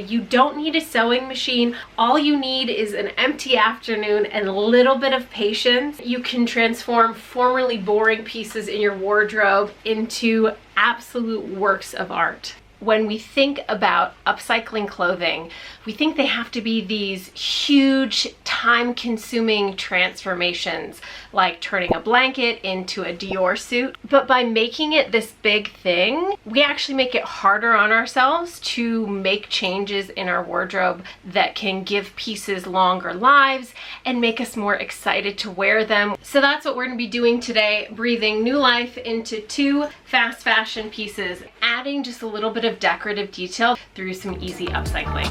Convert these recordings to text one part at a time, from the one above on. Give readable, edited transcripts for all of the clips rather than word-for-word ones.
You don't need a sewing machine. All you need is an empty afternoon and a little bit of patience. You can transform formerly boring pieces in your wardrobe into absolute works of art. When we think about upcycling clothing, we think they have to be these huge, time-consuming transformations, like turning a blanket into a Dior suit. But by making it this big thing, we actually make it harder on ourselves to make changes in our wardrobe that can give pieces longer lives and make us more excited to wear them. So that's what we're going to be doing today, breathing new life into 2 fast fashion pieces, adding just a little bit of decorative detail through some easy upcycling.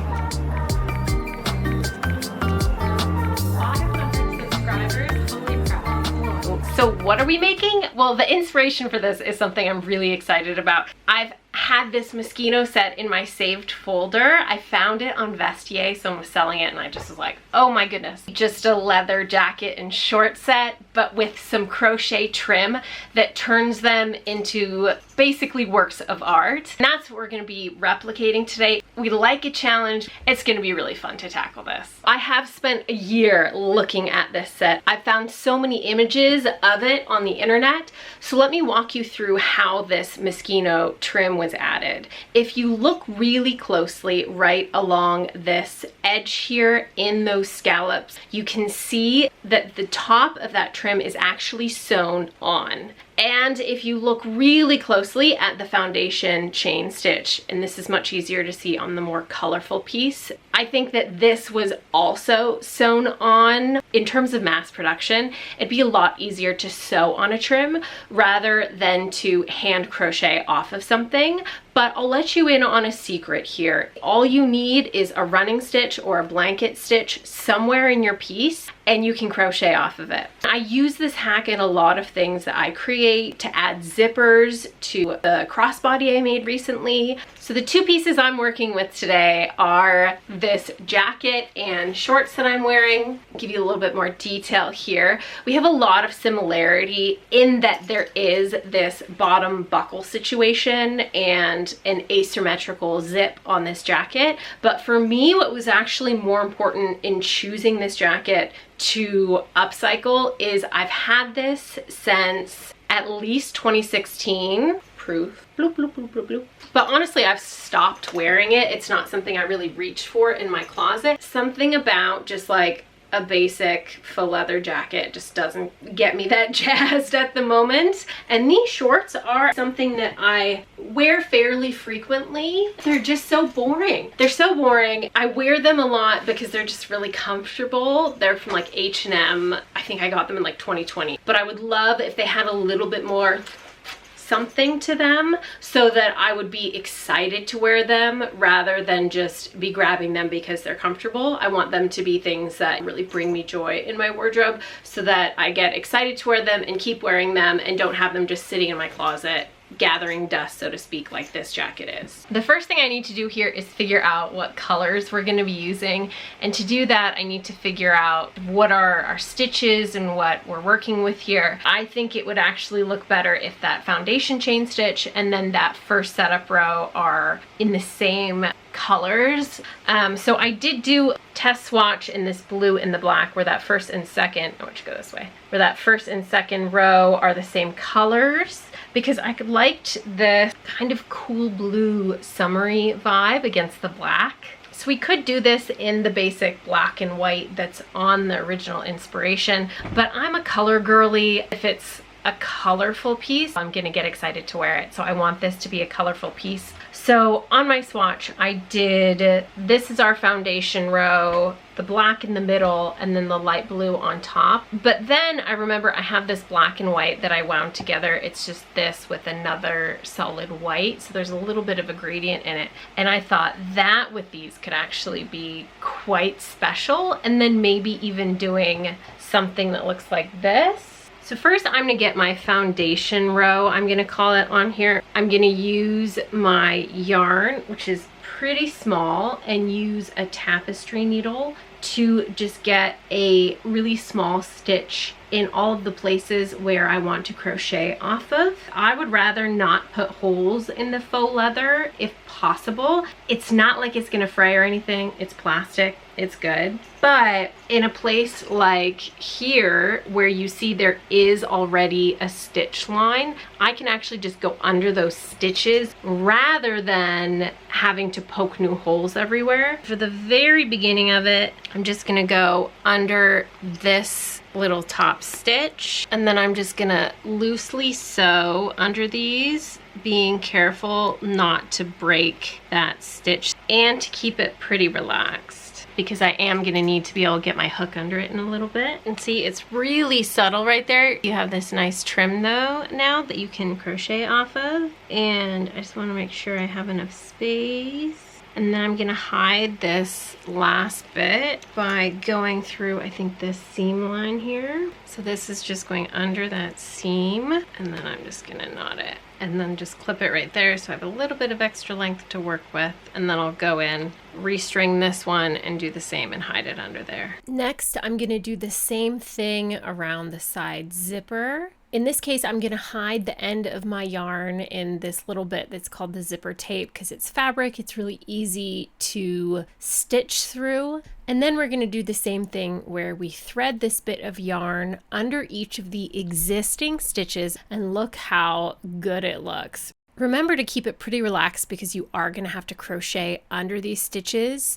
500 subscribers, holy crap. So what are we making? Well, the inspiration for this is something I'm really excited about. I've had this Moschino set in my saved folder. I found it on Vestiaire, someone was selling it, and I just was like, oh my goodness. Just a leather jacket and short set, but with some crochet trim that turns them into basically works of art. And that's what we're gonna be replicating today. We like a challenge. It's gonna be really fun to tackle this. I have spent a year looking at this set. I found so many images of it on the internet. So let me walk you through how this Moschino trim was added. If you look really closely right along this edge here in those scallops, you can see that the top of that trim is actually sewn on. And if you look really closely at the foundation chain stitch, and this is much easier to see on the more colorful piece, I think that this was also sewn on. In terms of mass production, it'd be a lot easier to sew on a trim rather than to hand crochet off of something. But I'll let you in on a secret here. All you need is a running stitch or a blanket stitch somewhere in your piece, and you can crochet off of it. I use this hack in a lot of things that I create, to add zippers to the crossbody I made recently. So the 2 pieces I'm working with today are this jacket and shorts that I'm wearing. I'll give you a little bit more detail here. We have a lot of similarity in that there is this bottom buckle situation and an asymmetrical zip on this jacket. But for me, what was actually more important in choosing this jacket to upcycle is I've had this since at least 2016. Proof. Bloop, bloop, bloop, bloop, bloop. But honestly, I've stopped wearing it. It's not something I really reached for in my closet. Something about just like a basic faux leather jacket just doesn't get me that jazzed at the moment. And these shorts are something that I wear fairly frequently. They're just so boring. They're so boring. I wear them a lot because they're just really comfortable. They're from like H&M. I think I got them in like 2020. But I would love if they had a little bit more something to them so that I would be excited to wear them rather than just be grabbing them because they're comfortable. I want them to be things that really bring me joy in my wardrobe so that I get excited to wear them and keep wearing them and don't have them just sitting in my closet gathering dust, so to speak, like this jacket is. The first thing I need to do here is figure out what colors we're going to be using, and to do that I need to figure out what are our stitches and what we're working with here. I think it would actually look better if that foundation chain stitch and then that first setup row are in the same colors. So I did do test swatch in this blue and the black where that first and second, I want you to go this way, where that first and second row are the same colors, because I liked the kind of cool blue summery vibe against the black. So we could do this in the basic black and white that's on the original inspiration, but I'm a color girly. If it's a colorful piece, I'm gonna get excited to wear it. So I want this to be a colorful piece. So on my swatch, I did, this is our foundation row, the black in the middle, and then the light blue on top. But then I remember I have this black and white that I wound together. It's just this with another solid white. So there's a little bit of a gradient in it. And I thought that with these could actually be quite special. And then maybe even doing something that looks like this. So first I'm gonna get my foundation row, I'm gonna call it on here. I'm gonna use my yarn, which is pretty small, and use a tapestry needle to just get a really small stitch in all of the places where I want to crochet off of. I would rather not put holes in the faux leather if possible. It's not like it's gonna fray or anything. It's plastic, it's good. But in a place like here where you see there is already a stitch line, I can actually just go under those stitches rather than having to poke new holes everywhere. For the very beginning of it, I'm just gonna go under this little top stitch, and then I'm just gonna loosely sew under these, being careful not to break that stitch and to keep it pretty relaxed, because I am gonna need to be able to get my hook under it in a little bit. And see, it's really subtle right there. You have this nice trim though now that you can crochet off of, and I just want to make sure I have enough space. And then I'm gonna hide this last bit by going through, I think, this seam line here. So this is just going under that seam, and then I'm just gonna knot it and then just clip it right there so I have a little bit of extra length to work with. And then I'll go in, restring this one, and do the same and hide it under there. Next, I'm gonna do the same thing around the side zipper. In this case, I'm gonna hide the end of my yarn in this little bit that's called the zipper tape because it's fabric, it's really easy to stitch through. And then we're gonna do the same thing where we thread this bit of yarn under each of the existing stitches, and look how good it looks. Remember to keep it pretty relaxed because you are gonna have to crochet under these stitches.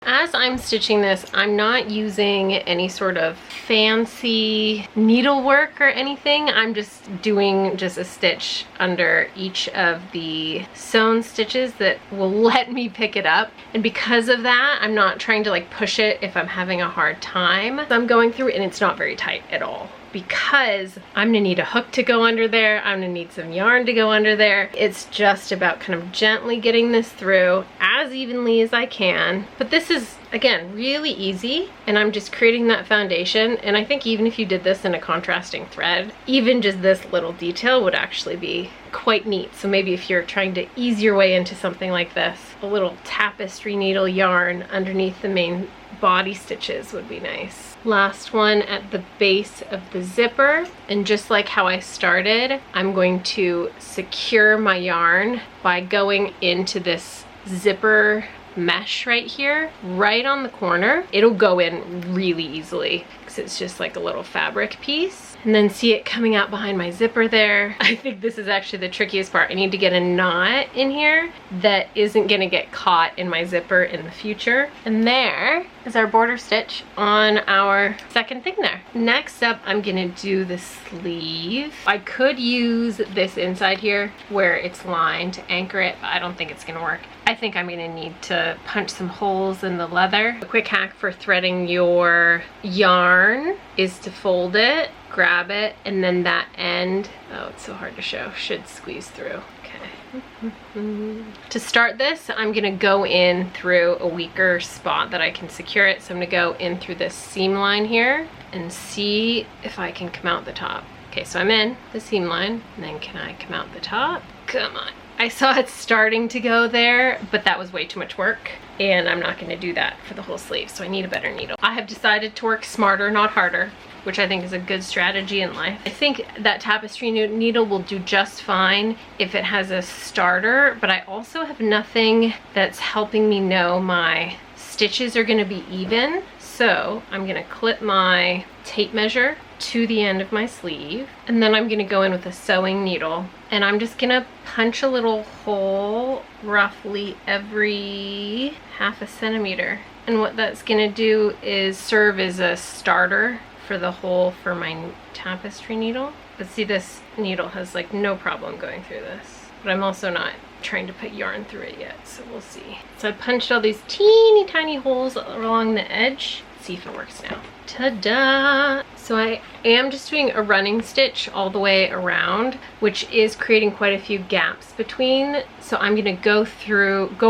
As I'm stitching this, I'm not using any sort of fancy needlework or anything. I'm just doing just a stitch under each of the sewn stitches that will let me pick it up. And because of that, I'm not trying to like push it if I'm having a hard time. I'm going through and it's not very tight at all, because I'm gonna need a hook to go under there. I'm gonna need some yarn to go under there. It's just about kind of gently getting this through as evenly as I can. But this is, again, really easy, and I'm just creating that foundation. And I think even if you did this in a contrasting thread, even just this little detail would actually be quite neat. So maybe if you're trying to ease your way into something like this, a little tapestry needle yarn underneath the main body stitches would be nice. Last one at the base of the zipper, and just like how I started, I'm going to secure my yarn by going into this zipper mesh right here, right on the corner. It'll go in really easily because it's just like a little fabric piece. And then see it coming out behind my zipper there. I think this is actually the trickiest part. I need to get a knot in here that isn't gonna get caught in my zipper in the future. And there is our border stitch on our second thing there. Next up, I'm gonna do the sleeve. I could use this inside here where it's lined to anchor it, but I don't think it's gonna work. I think I'm gonna need to punch some holes in the leather. A quick hack for threading your yarn is to fold it, grab it, and then that end, oh, it's so hard to show, should squeeze through. Okay. To start this, I'm gonna go in through a weaker spot that I can secure it. So I'm gonna go in through this seam line here and see if I can come out the top. Okay, so I'm in the seam line, and then can I come out the top? Come on. I saw it starting to go there, but that was way too much work, and I'm not gonna do that for the whole sleeve, so I need a better needle. I have decided to work smarter, not harder, which I think is a good strategy in life. I think that tapestry needle will do just fine if it has a starter, but I also have nothing that's helping me know my stitches are gonna be even. So I'm gonna clip my tape measure to the end of my sleeve, and then I'm gonna go in with a sewing needle, and I'm just gonna punch a little hole roughly every ½ centimeter. And what that's gonna do is serve as a starter for the hole for my tapestry needle. But see, this needle has like no problem going through this, but I'm also not trying to put yarn through it yet, so we'll see. So I punched all these teeny tiny holes along the edge. Let's see if it works now. Ta-da! So I am just doing a running stitch all the way around, which is creating quite a few gaps between. So I'm gonna go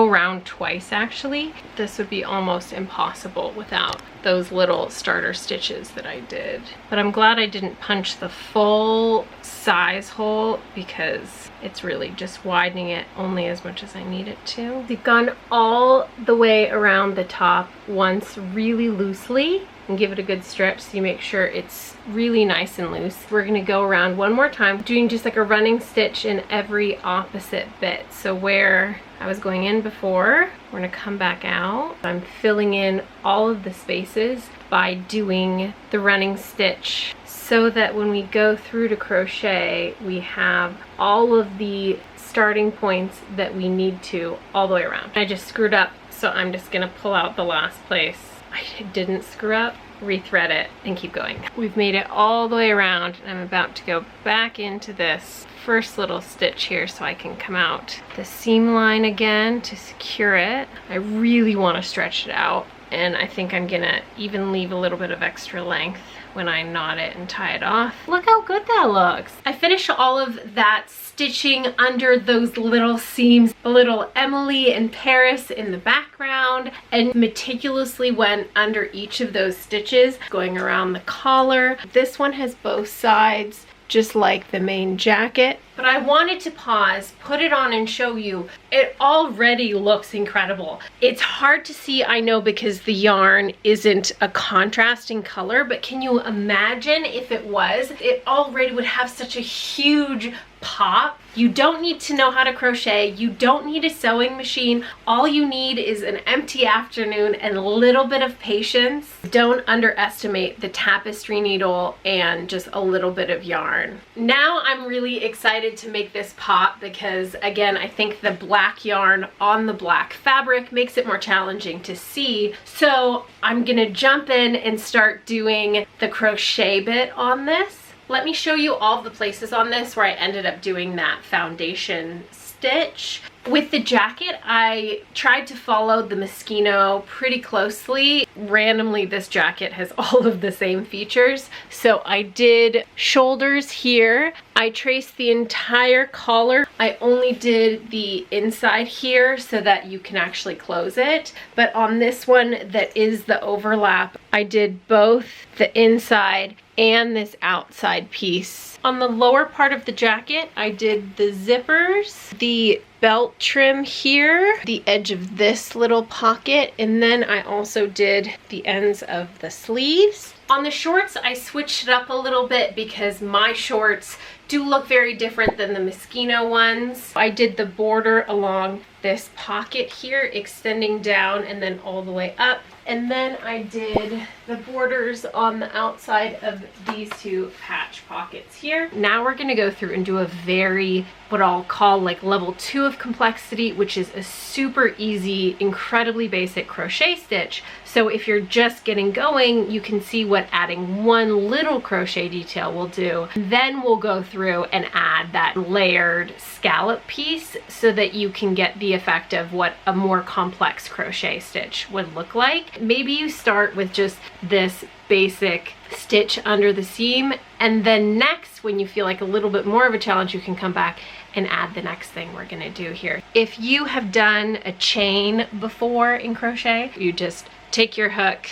around twice actually. This would be almost impossible without those little starter stitches that I did. But I'm glad I didn't punch the full size hole because it's really just widening it only as much as I need it to. We've gone all the way around the top once really loosely and give it a good stretch so you make sure it's really nice and loose. We're gonna go around one more time doing just like a running stitch in every opposite bit. So where I was going in before, we're gonna come back out. I'm filling in all of the spaces by doing the running stitch so that when we go through to crochet, we have all of the starting points that we need to all the way around. I just screwed up, so I'm just gonna pull out the last place. I didn't screw up, rethread it, and keep going. We've made it all the way around, and I'm about to go back into this first little stitch here so I can come out the seam line again to secure it. I really want to stretch it out, and I think I'm gonna even leave a little bit of extra length when I knot it and tie it off. Look how good that looks. I finished all of that stitching under those little seams, a little Emily and Paris in the background, and meticulously went under each of those stitches, going around the collar. This one has both sides, just like the main jacket. But I wanted to pause, put it on and show you. It already looks incredible. It's hard to see, I know, because the yarn isn't a contrasting color, but can you imagine if it was? It already would have such a huge pop. You don't need to know how to crochet. You don't need a sewing machine. All you need is an empty afternoon and a little bit of patience. Don't underestimate the tapestry needle and just a little bit of yarn. Now I'm really excited to make this pop because, again, I think the black yarn on the black fabric makes it more challenging to see. So I'm gonna jump in and start doing the crochet bit on this. Let me show you all the places on this where I ended up doing that foundation stitch. With the jacket, I tried to follow the Moschino pretty closely. Randomly, this jacket has all of the same features. So I did shoulders here. I traced the entire collar. I only did the inside here so that you can actually close it. But on this one that is the overlap, I did both the inside and this outside piece. On the lower part of the jacket, I did the zippers, the belt trim here, the edge of this little pocket, and then I also did the ends of the sleeves. On the shorts, I switched it up a little bit because my shorts do look very different than the Moschino ones. I did the border along this pocket here, extending down and then all the way up. And then I did the borders on the outside of these two patch pockets here. Now we're gonna go through and do a very, what I'll call like level 2 of complexity, which is a super easy, incredibly basic crochet stitch. So if you're just getting going, you can see what adding one little crochet detail will do. Then we'll go through and add that layered scallop piece so that you can get the effect of what a more complex crochet stitch would look like. Maybe you start with just this basic stitch under the seam, and then next, when you feel like a little bit more of a challenge, you can come back and add the next thing we're gonna do here. If you have done a chain before in crochet, you just take your hook,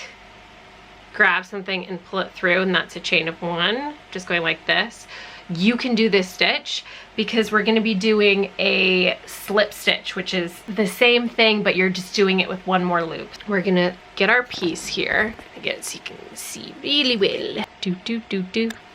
grab something and pull it through, and that's a chain of 1, just going like this. You can do this stitch because we're gonna be doing a slip stitch, which is the same thing, but you're just doing it with one more loop. We're gonna get our piece here, I guess you can see really well.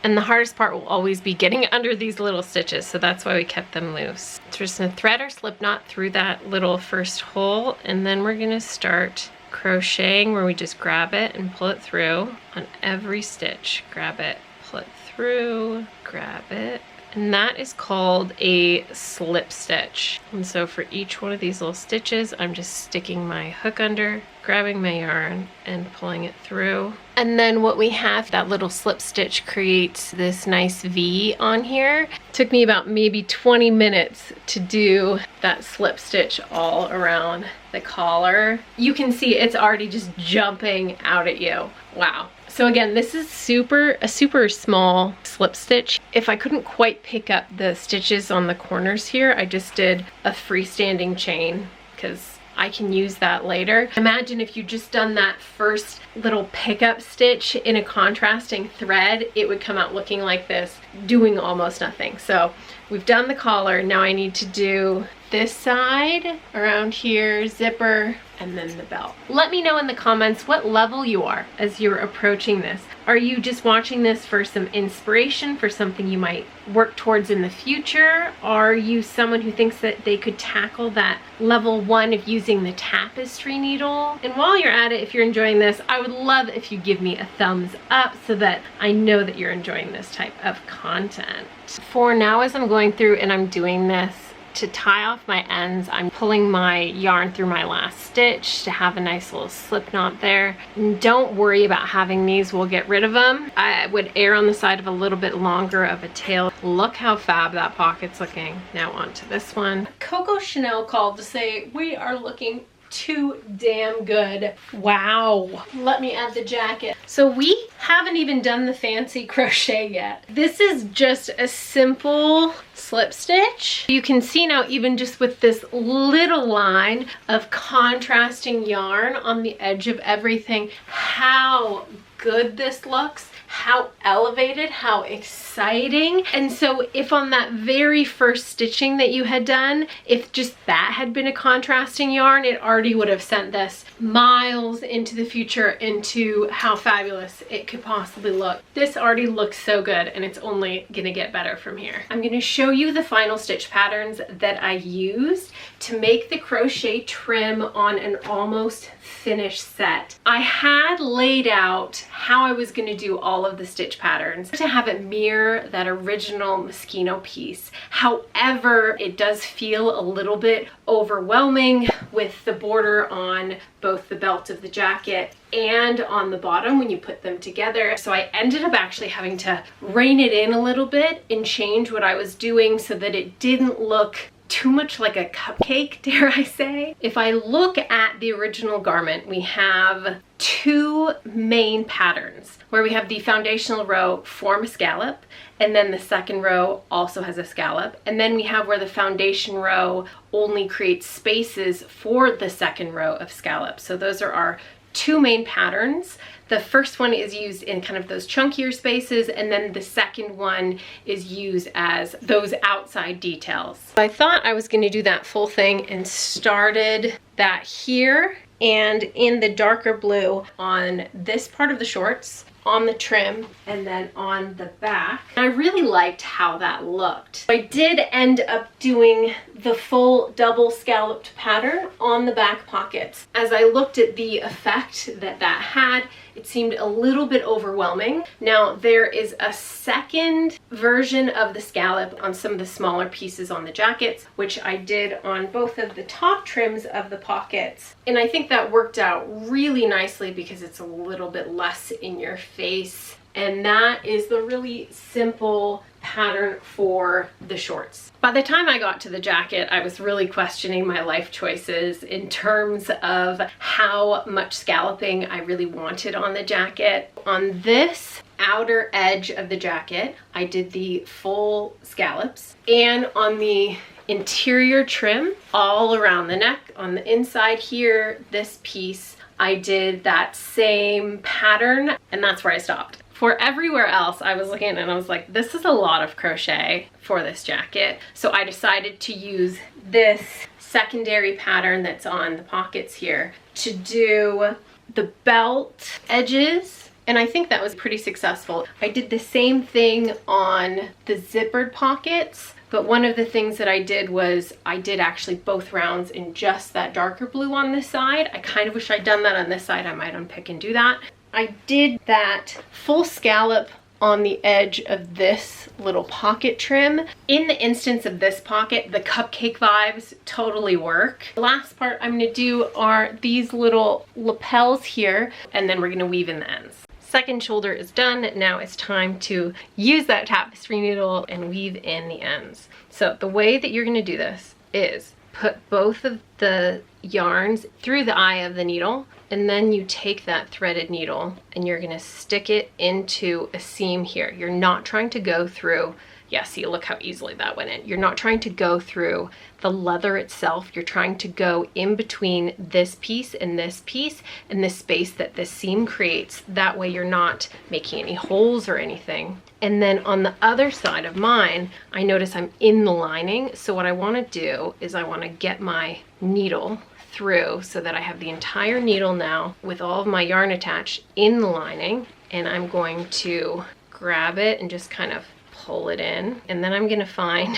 And the hardest part will always be getting under these little stitches, so that's why we kept them loose. So we're just gonna thread our slip knot through that little first hole, and then we're gonna start crocheting where we just grab it and pull it through on every stitch. Grab it, pull it through, grab it, and that is called a slip stitch. And so for each one of these little stitches, I'm just sticking my hook under, grabbing my yarn and pulling it through. And then what we have, that little slip stitch creates this nice V on here. It took me about maybe 20 minutes to do that slip stitch all around the collar. You can see it's already just jumping out at you. Wow. So again, this is a super small slip stitch. If I couldn't quite pick up the stitches on the corners here, I just did a freestanding chain because I can use that later. Imagine if you just done that first little pickup stitch in a contrasting thread, it would come out looking like this, doing almost nothing. So we've done the collar. Now I need to do this side around here, zipper, and then the belt. Let me know in the comments what level you are as you're approaching this. Are you just watching this for some inspiration for something you might work towards in the future? Are you someone who thinks that they could tackle that level 1 of using the tapestry needle? And while you're at it, if you're enjoying this, I would love if you give me a thumbs up so that I know that you're enjoying this type of content. For now, as I'm going through and I'm doing this, to tie off my ends, I'm pulling my yarn through my last stitch to have a nice little slip knot there. And don't worry about having these, we'll get rid of them. I would err on the side of a little bit longer of a tail. Look how fab that pocket's looking. Now onto this one. Coco Chanel called to say we are looking too damn good. Wow. Let me add the jacket. So we haven't even done the fancy crochet yet. This is just a simple slip stitch. You can see now, even just with this little line of contrasting yarn on the edge of everything, how good this looks, how elevated, how exciting. And so if on that very first stitching that you had done, if just that had been a contrasting yarn, it already would have sent this miles into the future into how fabulous it could possibly look. This already looks so good, and it's only gonna get better from here. I'm gonna show you the final stitch patterns that I used to make the crochet trim on an almost finished set. I had laid out how I was going to do all of the stitch patterns to have it mirror that original Moschino piece. However, it does feel a little bit overwhelming with the border on both the belt of the jacket and on the bottom when you put them together. So I ended up actually having to rein it in a little bit and change what I was doing so that it didn't look too much like a cupcake, dare I say. If I look at the original garment, we have two main patterns where we have the foundational row form a scallop, and then the second row also has a scallop, and then we have where the foundation row only creates spaces for the second row of scallops. So those are our two main patterns. The first one is used in kind of those chunkier spaces, and then the second one is used as those outside details. I thought I was going to do that full thing and started that here and in the darker blue on this part of the shorts, on the trim, and then on the back. And I really liked how that looked. I did end up doing the full double scalloped pattern on the back pockets. As I looked at the effect that that had, it seemed a little bit overwhelming. Now there is a second version of the scallop on some of the smaller pieces on the jackets, which I did on both of the top trims of the pockets. And I think that worked out really nicely because it's a little bit less in your face. And that is the really simple pattern for the shorts. By the time I got to the jacket, I was really questioning my life choices in terms of how much scalloping I really wanted on the jacket. On this outer edge of the jacket, I did the full scallops, and on the interior trim all around the neck, on the inside here, this piece, I did that same pattern, and that's where I stopped. For everywhere else, I was looking and I was like, this is a lot of crochet for this jacket. So I decided to use this secondary pattern that's on the pockets here to do the belt edges. And I think that was pretty successful. I did the same thing on the zippered pockets. But one of the things that I did was I did actually both rounds in just that darker blue on this side. I kind of wish I'd done that on this side. I might unpick and do that. I did that full scallop on the edge of this little pocket trim. In the instance of this pocket, the cupcake vibes totally work. The last part I'm gonna do are these little lapels here, and then we're gonna weave in the ends. Second shoulder is done. Now it's time to use that tapestry needle and weave in the ends. So the way that you're gonna do this is put both of the yarns through the eye of the needle, and then you take that threaded needle and you're gonna stick it into a seam here. You're not trying to go through Yeah, see, look how easily that went in. You're not trying to go through the leather itself. You're trying to go in between this piece and this space that this seam creates. That way you're not making any holes or anything. And then on the other side of mine, I notice I'm in the lining. So what I want to do is I want to get my needle through so that I have the entire needle now with all of my yarn attached in the lining. And I'm going to grab it and just kind of pull it in, and then I'm gonna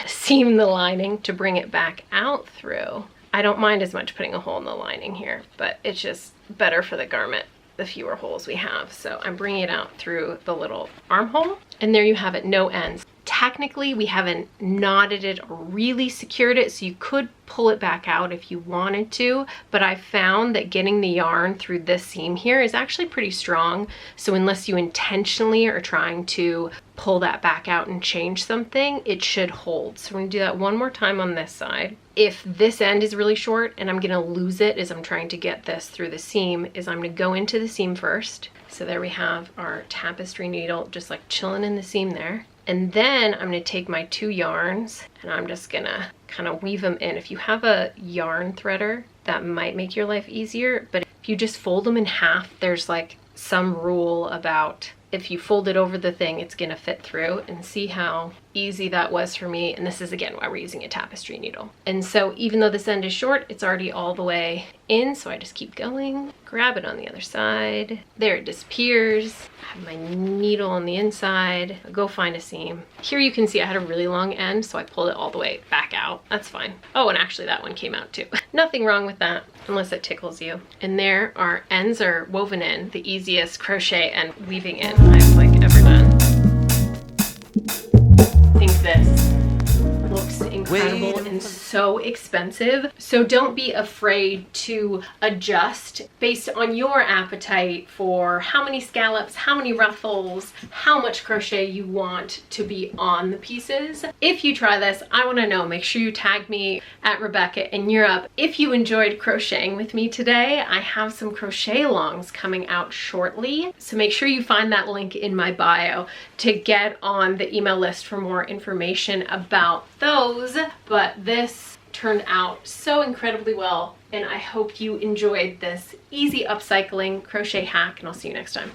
seam the lining to bring it back out through. I don't mind as much putting a hole in the lining here, but it's just better for the garment the fewer holes we have. So I'm bringing it out through the little armhole, and there you have it, no ends. Technically, we haven't knotted it or really secured it, so you could pull it back out if you wanted to, but I found that getting the yarn through this seam here is actually pretty strong. So unless you intentionally are trying to pull that back out and change something, it should hold. So we're gonna do that one more time on this side. If this end is really short and I'm gonna lose it as I'm trying to get this through the seam, is I'm gonna go into the seam first. So there we have our tapestry needle just like chilling in the seam there. And then I'm gonna take my 2 yarns and I'm just gonna kind of weave them in. If you have a yarn threader, that might make your life easier, but if you just fold them in half, there's like some rule about if you fold it over the thing, it's gonna fit through, and see how easy that was for me. And this is again why we're using a tapestry needle. And so even though this end is short, it's already all the way in, so I just keep going, grab it on the other side. There it disappears. I have my needle on the inside, go find a seam. Here you can see I had a really long end, so I pulled it all the way back out. That's fine. Oh, and actually that one came out too. Nothing wrong with that, unless it tickles you. And there our ends are woven in, the easiest crochet and weaving in I've like ever done. I think this looks incredible and so expensive. So don't be afraid to adjust based on your appetite for how many scallops, how many ruffles, how much crochet you want to be on the pieces. If you try this, I want to know. Make sure you tag me at Rebecca in Europe. If you enjoyed crocheting with me today, I have some crochet alongs coming out shortly. So make sure you find that link in my bio to get on the email list for more information about those. But this turned out so incredibly well, and I hope you enjoyed this easy upcycling crochet hack, and I'll see you next time.